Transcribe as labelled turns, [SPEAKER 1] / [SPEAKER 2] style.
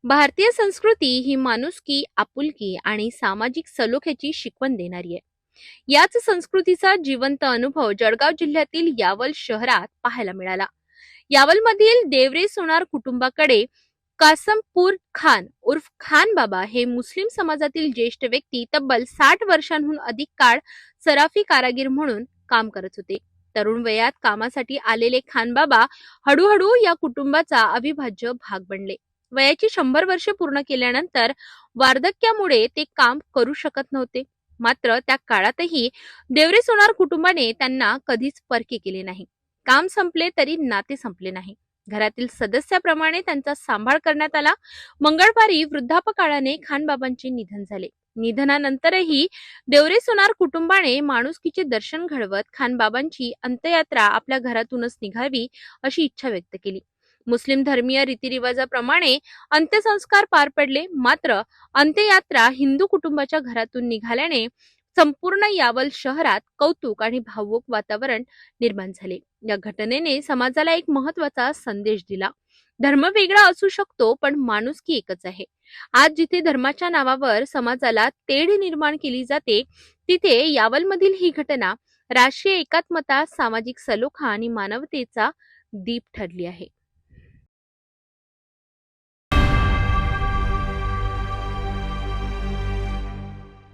[SPEAKER 1] भारतीय संस्कृती ही माणुसकी, आपुलकी आणि सामाजिक सलोख्याची शिकवण देणारी आहे. याच संस्कृतीचा जिवंत अनुभव जळगाव जिल्ह्यातील यावल शहरात पाहायला मिळाला. यावलमधील देवरे सोनार कुटुंबाकडे कासमपूर खान उर्फ खान बाबा हे मुस्लिम समाजातील ज्येष्ठ व्यक्ती तब्बल 60 वर्षांहून अधिक काळ सराफी कारागीर म्हणून काम करत होते. तरुण वयात कामासाठी आलेले खान बाबा हळूहळू या कुटुंबाचा अविभाज्य भाग बनले. वयाची 100 वर्षे पूर्ण केल्यानंतर वार्धक्यामुळे ते काम करू शकत नव्हते. मात्र त्या काळातही देवरे सोनार कुटुंबाने त्यांना कधीच परके केले नाही. काम संपले तरी नाते संपले नाही. घरातील सदस्याप्रमाणे त्यांचा सांभाळ करण्यात आला. मंगळवारी वृद्धापकाळाने खानबाबांचे निधन झाले. निधनानंतरही देवरे सोनार कुटुंबाने माणुसकीचे दर्शन घडवत खानबाबांची अंत्ययात्रा आपल्या घरातूनच निघावी अशी इच्छा व्यक्त केली. मुस्लिम धर्मीय रीतिरिवाजाप्रमाणे अंत्यसंस्कार पार पडले. मात्र अंत्ययात्रा हिंदू कुटुंबाच्या घरातून निघाल्याने संपूर्ण यावल शहरात कौतुक आणि भावुक वातावरण निर्माण झाले. या घटनेने समाजाला एक महत्त्वाचा संदेश दिला. धर्म वेगळा असू शकतो, पण माणुसकी एकच आहे. आज जिथे धर्माच्या नावावर समाजाला तेढ निर्माण केली जाते, तिथे यावलमधील ही घटना राष्ट्रीय एकात्मता, सामाजिक सलोखा आणि मानवतेचा दीप ठरली आहे.